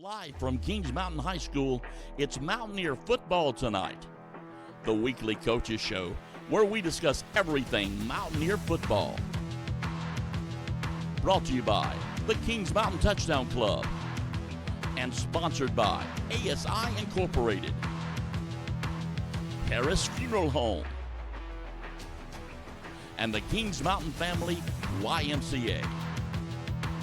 Live from Kings Mountain High School, it's Mountaineer football tonight, the weekly coaches show where we discuss everything Mountaineer football. Brought to you by the Kings Mountain Touchdown Club and sponsored by ASI Incorporated, Harris Funeral Home, and the Kings Mountain Family YMCA.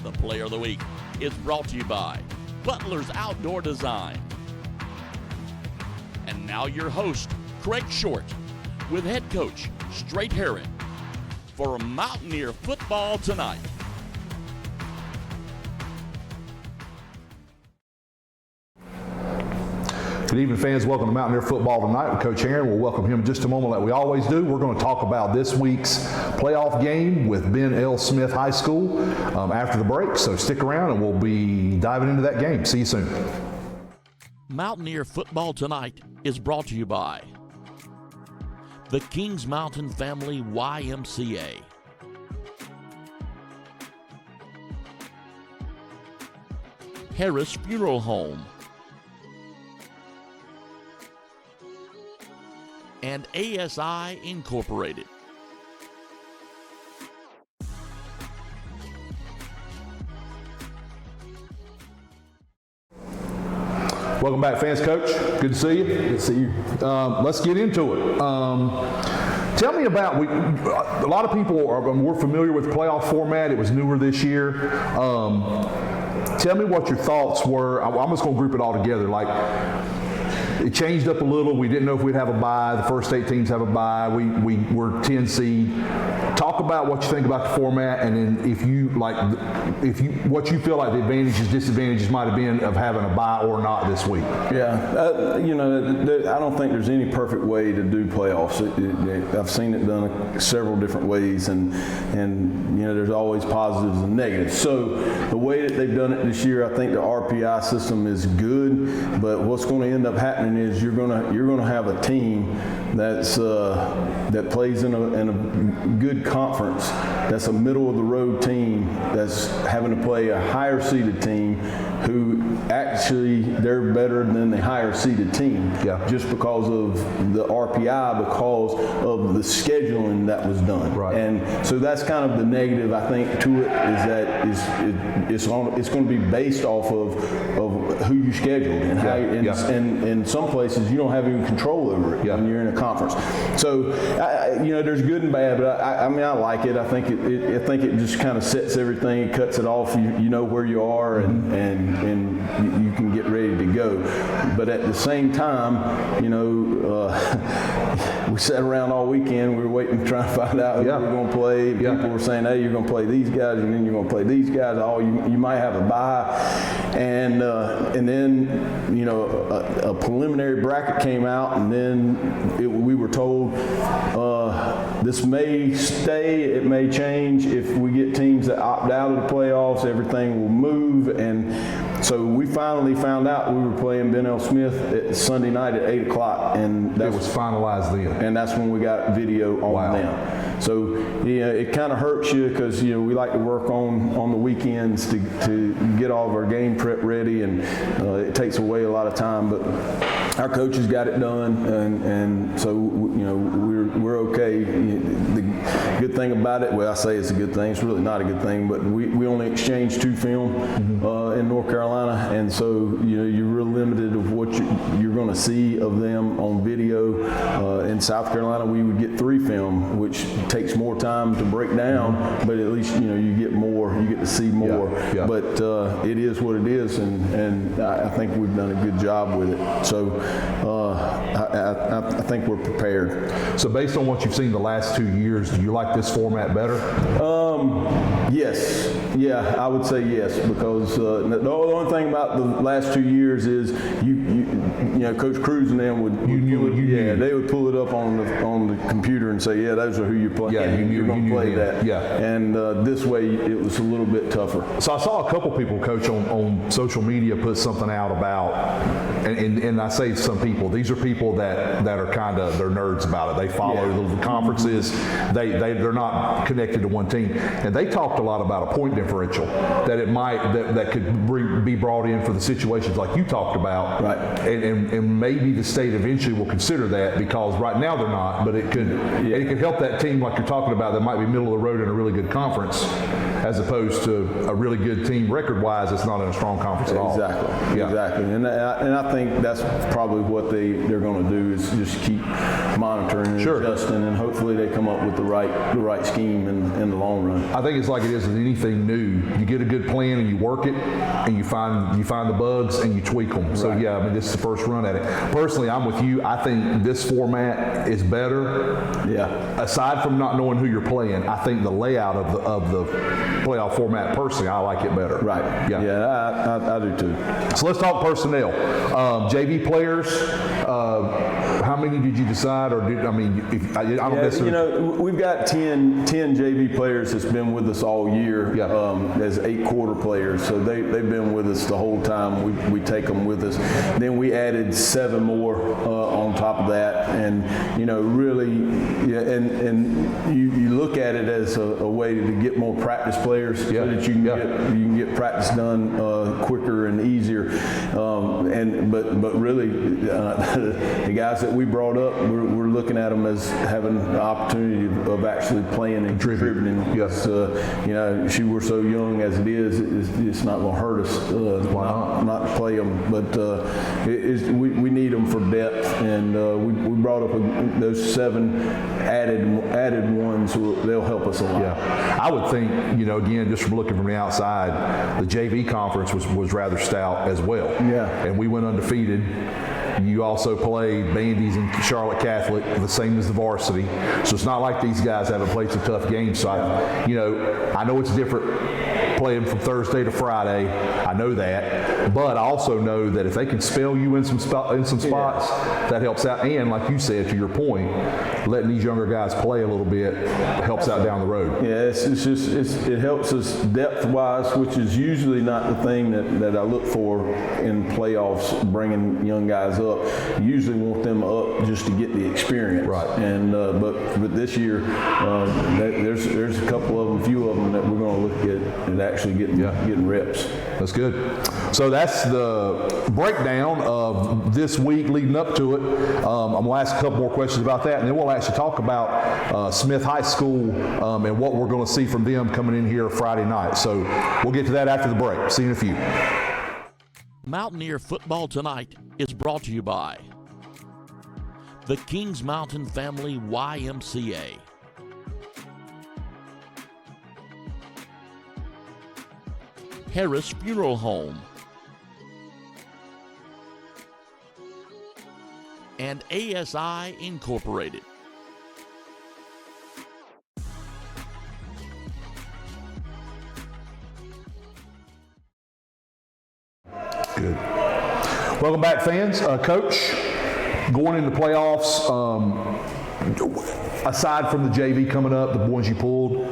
The Player of the Week is brought to you by Butler's Outdoor Design. And now your host, Craig Short, with head coach Strait Herron for Mountaineer football tonight. Good evening, fans. Welcome to Mountaineer football tonight with Coach Herron. We'll welcome him in just a moment like we always do. We're going to talk about this week's playoff game with Ben L. Smith High School after the break. So stick around and we'll be diving into that game. See you soon. Mountaineer football tonight is brought to you by the Kings Mountain Family YMCA, Harris Funeral Home, and ASI Incorporated. Welcome back, fans. Coach, good to see you. Good to see you. Let's get into it. Tell me about, a lot of people are more familiar with the playoff format. It was newer this year. Tell me what your thoughts were. I'm just going to group it all together. Like, it changed up a little. We didn't know if we'd have a bye. The first 8 teams have a bye. We were 10 seed. Talk about what you think about the format, and then what you feel like the advantages, disadvantages might have been of having a bye or not this week. Yeah, I don't think there's any perfect way to do playoffs. I've seen it done several different ways, and there's always positives and negatives. So the way that they've done it this year, I think the RPI system is good, but what's going to end up happening is you're going to have a team that plays in a good conference, that's a middle of the road team that's having to play a higher seeded team who actually they're better than the higher seeded team, just because of the RPI, because of the scheduling that was done. Right. And so that's kind of the negative, I think, to it, is that it's going to be based off of who you scheduled and how and in some places you don't have any control over it when you're in a conference. So there's good and bad, but I like it. I think it just kind of sets everything, cuts it off. You know where you are, and you can get ready to go. But at the same time, we sat around all weekend. We were waiting, trying to find out who we were going to play. People were saying, "Hey, you're going to play these guys, and then you're going to play these guys. Oh, you might have a bye." And then a preliminary bracket came out, and then we were told this may stay, it may change. If we get teams that opt out of the playoffs, everything will move. And so we finally found out we were playing Ben L. Smith Sunday night at 8 o'clock, and that was finalized then. And that's when we got video on them. So it kind of hurts you, because we like to work on the weekends to get all of our game prep ready, and it takes away a lot of time. But our coaches got it done, and so we're okay. The good thing about it, well, I say it's a good thing. It's really not a good thing, but we only exchanged 2 film in North Carolina, and so you're real limited of what you're going to see of them on video. In South Carolina, we would get 3 film, which takes more time to break down, but at least you get more, you get to see more. But it is what it is, and I think we've done a good job with it. So I think we're prepared. So based on what you've seen the last 2 years, do you like this format better? Yes. Yeah, I would say yes, because the only thing about the last 2 years is Coach Cruz and them they would pull it up on the computer and say, those are who you're playing. Yeah, you're going to play that. Yeah. And this way it was a little bit tougher. So I saw a couple people, Coach, on social media put something out about, and I say some people, these are people that are kind of, they're nerds about it. They follow the conferences. They they're not connected to one team. And they talked a lot about a point differential that it might that could be brought in for the situations like you talked about. Right. And maybe the state eventually will consider that, because right now they're not. But it could help that team like you're talking about that might be middle of the road in a really good conference, as opposed to a really good team record-wise that's not in a strong conference at all. Exactly. Yeah. Exactly. And I think that's probably what they're going to do, is just keep monitoring and adjusting, and hopefully they come up with the right scheme in the long run. I think it's like it is with anything new. You get a good plan and you work it, and you find the bugs and you tweak them. So Right. yeah, I mean, this is the first run at it. Personally, I'm with you. I think this format is better. Yeah. Aside from not knowing who you're playing, I think the layout of the playoff format, personally, I like it better. Right. Yeah. Yeah, I do too. So let's talk personnel. JV players. How many did you decide, or I don't necessarily. We've got 10 JV players that's been with us all year. Yeah. As 8 quarter players, so they've been with us the whole time. We take them with us. Then we added 7 more on top of that, and really, and you look at it as a way to get more practice players, so that you can get practice done quicker and easier. But really, the guys that we brought up, we're looking at them as having the opportunity of actually playing and contributing. Yes. We're so young as it is, it's not going to hurt us not to play them. But we need them for depth, and we brought up those 7 added ones. They'll help us a lot. Yeah, I would think, again, just from looking from the outside, the JV conference was rather stout as well. Yeah. And we went undefeated. You also played Bandy's and Charlotte Catholic, the same as the varsity. So it's not like these guys haven't played some tough games. So I know it's different playing from Thursday to Friday. I know that, but I also know that if they can spell you in some spots, that helps out. And like you said, to your point, letting these younger guys play a little bit helps out down the road. Yeah, it helps us depth-wise, which is usually not the thing that I look for in playoffs, bringing young guys up. You usually want them up just to get the experience. Right. And but this year, there's a couple of them, few of them that we're going to look at and actually getting reps. That's good. So that's the breakdown of this week leading up to it. I'm going to ask a couple more questions about that, and then we'll actually talk about Smith High School and what we're going to see from them coming in here Friday night. So we'll get to that after the break. See you in a few. Mountaineer Football Tonight is brought to you by the Kings Mountain Family YMCA, Harris Funeral Home, and ASI Incorporated. Good. Welcome back, fans. Coach, going into playoffs, aside from the JV coming up, the boys you pulled,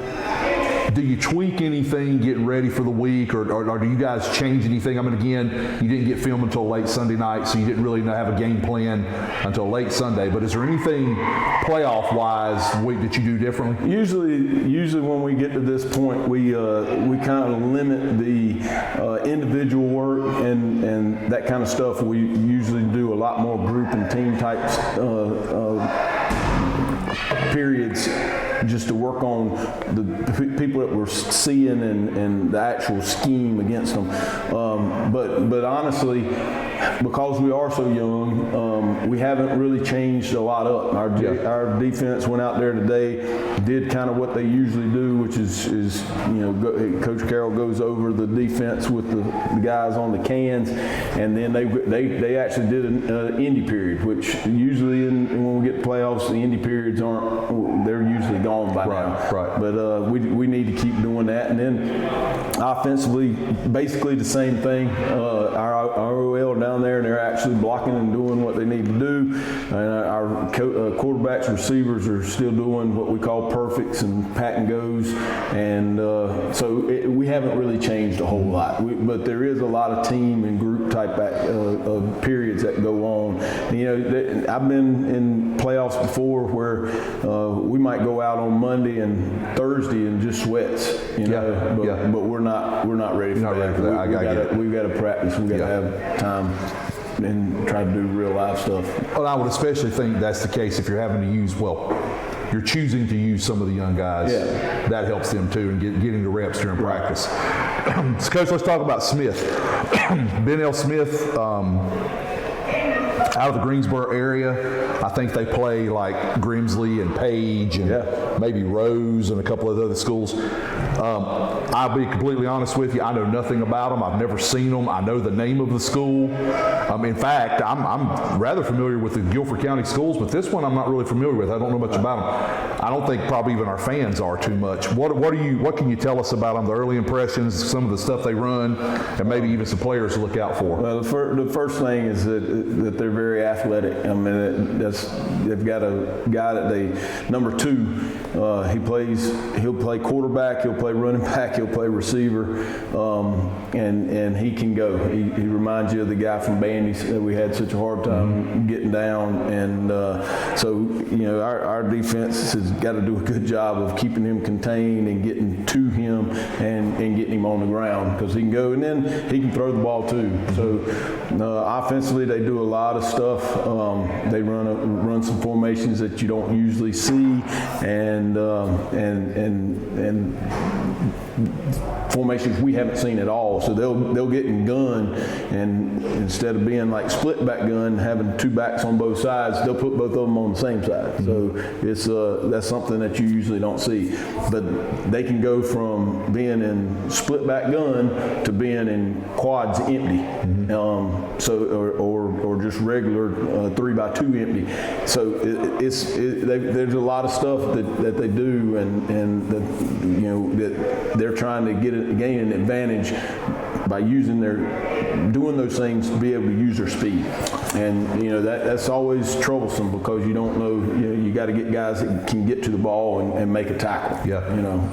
do you tweak anything getting ready for the week, or do you guys change anything? I mean, again, you didn't get film until late Sunday night, so you didn't really have a game plan until late Sunday. But is there anything playoff-wise that you do differently? Usually when we get to this point, we kind of limit the individual work and that kind of stuff. We usually do a lot more group and team types periods, just to work on the people that we're seeing and the actual scheme against them. But honestly, because we are so young, we haven't really changed a lot up. Our defense went out there today, did kind of what they usually do, which is Coach Carroll goes over the defense with the guys on the cans, and then they actually did an indie period, which usually when we get to playoffs, the indie periods they're usually gone by now. Right. But we need to keep doing that, and then offensively, basically the same thing. Our OL down there, and they're actually blocking and doing what they need to do. And our quarterbacks, receivers are still doing what we call perfects and pat and goes, and So we haven't really changed a whole lot, but there is a lot of team and group type of periods that go on. And, you know, I've been in playoffs before where we might go out on Monday and Thursday and just sweats, you know, but we're not ready for that. I get it. We've got to practice. We've got to have time and try to do real live stuff. Well, I would especially think that's the case if you're having to use, you're choosing to use some of the young guys. Yeah. That helps them too, and getting the reps during practice. So, Coach, let's talk about Smith. Ben L. Smith, out of the Greensboro area. I think they play like Grimsley and Page and maybe Rose and a couple of other schools. I'll be completely honest with you. I know nothing about them. I've never seen them. I know the name of the school. In fact, I'm rather familiar with the Guilford County schools, but this one I'm not really familiar with. I don't know much about them. I don't think probably even our fans are too much. What can you tell us about them? The early impressions, some of the stuff they run, and maybe even some players to look out for. Well, the first thing is that they're very athletic. I mean, they've got a guy that number 2. He'll play quarterback, he'll play running back, he'll play receiver, and he can go. He reminds you of the guy from Bandy's that we had such a hard time getting down, and so you know our defense has got to do a good job of keeping him contained and getting to him and getting him on the ground because he can go, and then he can throw the ball too. So offensively, they do a lot of stuff. They run some formations that you don't usually see, and formations we haven't seen at all. So they'll get in gun, and instead of being like split back gun, having 2 backs on both sides, they'll put both of them on the same side. So it's that's something that you usually don't see. But they can go from being in split back gun to being in quads empty, or just regular 3x2 empty. So there's a lot of stuff that they do, and that they're trying to gain an advantage by doing those things to be able to use their speed. And that's always troublesome because you don't know, you got to get guys that can get to the ball and make a tackle.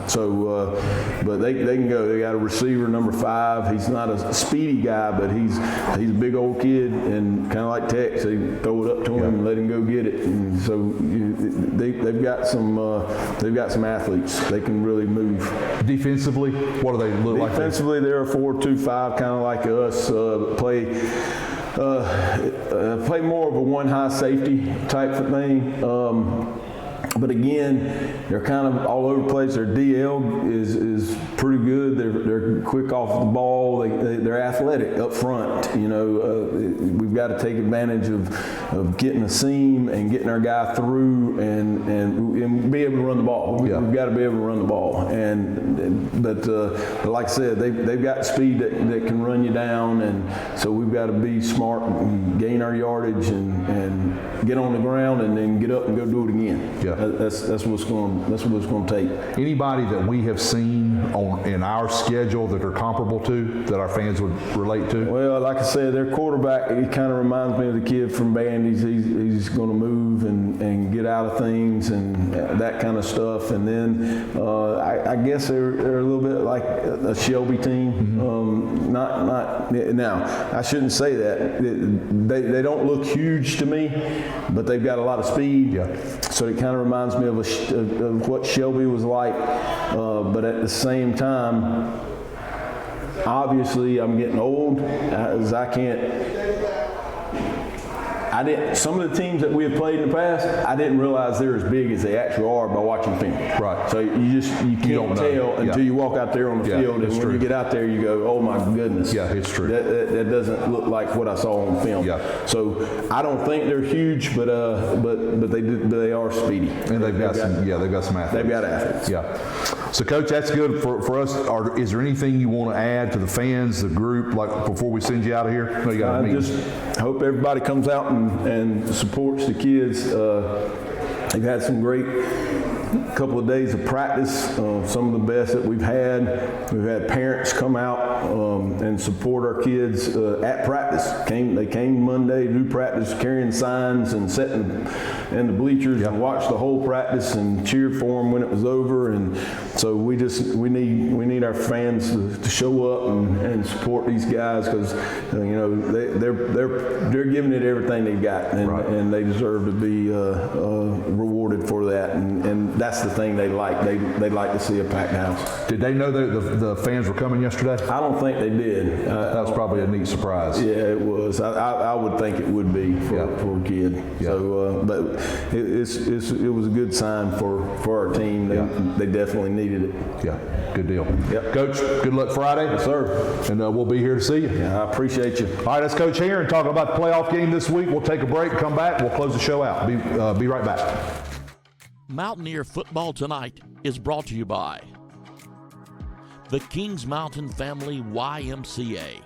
So but they can go. They got a receiver number 5. He's not a speedy guy, but he's a big old kid, and kind of like Tex, they throw it up to him and let him go get it. And so they've got some athletes. They can really move. Defensively, what do they look like? Defensively, they're a 4-2-5, kind of like us. Play more of a one high safety type of thing. But again, they're kind of all over the place. Their DL is pretty good. They're quick off the ball. They're athletic up front. We've got to take advantage of getting a seam and getting our guy through and be able to run the ball. We've got to be able to run the ball. But like I said, they've got speed that can run you down, and so we've got to be smart and gain our yardage and get on the ground and then get up and go do it again. That's what it's going to take. Anybody that we have seen in our schedule that are comparable to, that our fans would relate to? Well, like I said, their quarterback, he kind of reminds me of the kid from Bandy's. He's going to move and get out of things and that kind of stuff. And then I guess they're a little bit like a Shelby team. Not now. I shouldn't say that. They don't look huge to me, but they've got a lot of speed. So it kind of reminds me of what Shelby was like, but at the same time, obviously I'm getting old, as I didn't. Some of the teams that we have played in the past, I didn't realize they're as big as they actually are by watching film. Right. So you can't tell until you walk out there on the field, and when you get out there, you go, "Oh my goodness!" Yeah, it's true. That doesn't look like what I saw on film. So I don't think they're huge, but they are speedy. And they've got some athletes. They've got athletes. So, Coach, that's good for us. Is there anything you want to add to the fans, the group, like before we send you out of here? No, you got I just hope everybody comes out and supports the kids. They've had some great couple of days of practice, some of the best that we've had. We've had parents come out and support our kids at practice. They came Monday, do practice, carrying signs and sitting in the bleachers and watched the whole practice and cheered for them when it was over. And so we need our fans to show up and support these guys, because they're giving it everything they've got, and they deserve to be rewarded for that. And that's the thing they like. They like to see a packed house. Did they know that the fans were coming yesterday? I don't think they did. That was probably a neat surprise. Yeah, it was. I would think it would be for a kid. Yeah. So, but it was a good sign for our team. They definitely needed it. Yeah, good deal. Yep. Coach, good luck Friday. Yes, sir. And we'll be here to see you. Yeah, I appreciate you. All right, that's Coach Herron talking about the playoff game this week. We'll take a break, come back, we'll close the show out. Be right back. Mountaineer Football Tonight is brought to you by the Kings Mountain Family YMCA.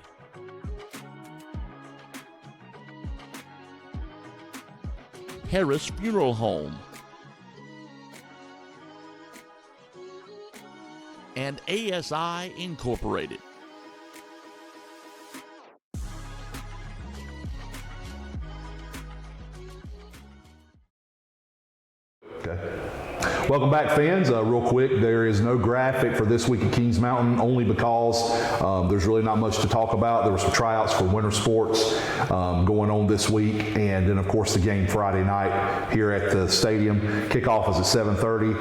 Harris Funeral Home. And ASI Incorporated. Welcome back, fans. Real quick, there is no graphic for this week at Kings Mountain, only because there's really not much to talk about. There were some tryouts for winter sports going on this week, and then of course the game Friday night here at the stadium. Kickoff is at 7:30.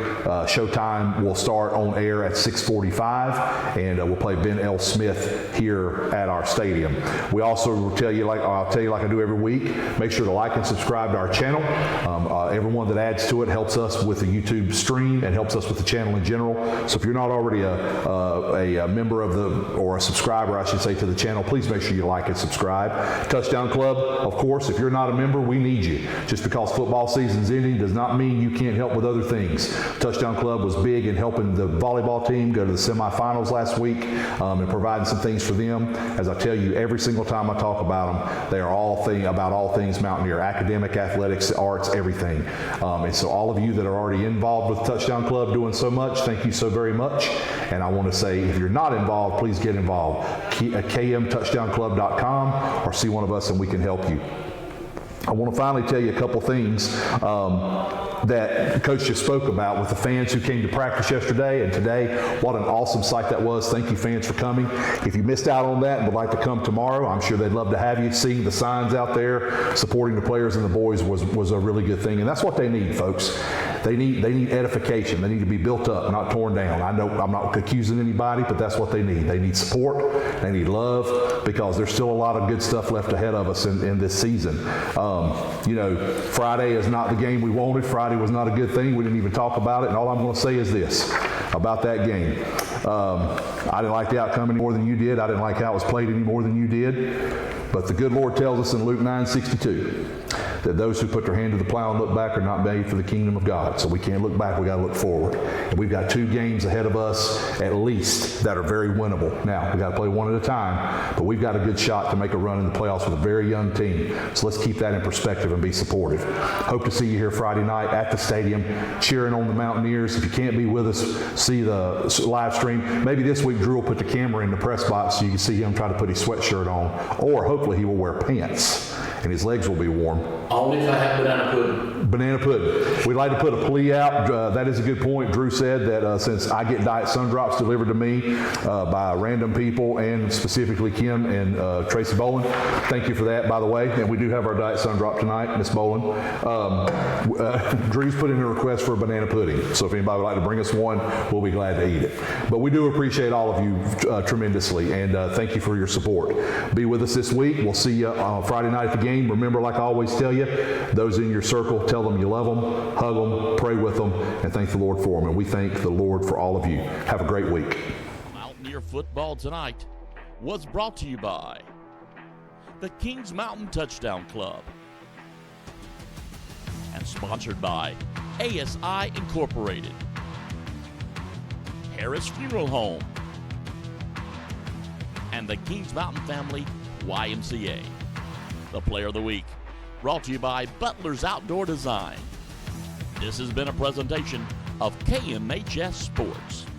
Showtime will start on air at 6:45, and we'll play Ben L. Smith here at our stadium. We also will tell you, I'll tell you like I do every week, make sure to like and subscribe to our channel. Everyone that adds to it helps us with the YouTube stream and helps us with the channel in general. So if you're not already a member of or a subscriber, I should say, to the channel, please make sure you like and subscribe. Touchdown Club, of course, if you're not a member, we need you. Just because football season's ending does not mean you can't help with other things. Touchdown Club was big in helping the volleyball team go to the semifinals last week and providing some things for them. As I tell you every single time I talk about them, they are about all things Mountaineer: academic, athletics, arts, everything. And so all of you that are already involved with Touchdown Club doing so much, thank you so very much. And I want to say, if you're not involved, please get involved. KMTouchdownclub.com, or see one of us and we can help you. I want to finally tell you a couple things that Coach just spoke about with the fans who came to practice yesterday and today. What an awesome sight that was. Thank you, fans, for coming. If you missed out on that and would like to come tomorrow, I'm sure they'd love to have you. Seeing the signs out there supporting the players and the boys was a really good thing, and that's what they need, folks. They need edification. They need to be built up, not torn down. I know I'm not accusing anybody, but that's what they need. They need support. They need love, because there's still a lot of good stuff left ahead of us in this season. Friday is not the game we wanted. Friday was not a good thing. We didn't even talk about it. And all I'm going to say is this about that game. I didn't like the outcome any more than you did. I didn't like how it was played any more than you did. But the good Lord tells us in Luke 9:62 that those who put their hand to the plow and look back are not made for the kingdom of God. So we can't look back, we got to look forward. And we've got 2 games ahead of us at least that are very winnable. Now, we got to play one at a time, but we've got a good shot to make a run in the playoffs with a very young team. So let's keep that in perspective and be supportive. Hope to see you here Friday night at the stadium, cheering on the Mountaineers. If you can't be with us, see the live stream. Maybe this week Drew will put the camera in the press box so you can see him try to put his sweatshirt on, or hopefully he will wear pants and his legs will be warm. Only if I have banana pudding. Banana pudding. We'd like to put a plea out. That is a good point. Drew said that since I get Diet Sun Drops delivered to me by random people, and specifically Kim and Tracy Boland, thank you for that, by the way. And we do have our Diet Sun Drop tonight, Miss Boland. Drew's put in a request for a banana pudding. So if anybody would like to bring us one, we'll be glad to eat it. But we do appreciate all of you tremendously, and thank you for your support. Be with us this week. We'll see you on Friday night at the game. Remember, like I always tell you, those in your circle, tell them you love them, hug them, pray with them, and thank the Lord for them. And we thank the Lord for all of you. Have a great week. Mountaineer Football Tonight was brought to you by the Kings Mountain Touchdown Club and sponsored by ASI Incorporated, Harris Funeral Home, and the Kings Mountain Family YMCA. The Player of the Week, brought to you by Butler's Outdoor Design. This has been a presentation of KMHS Sports.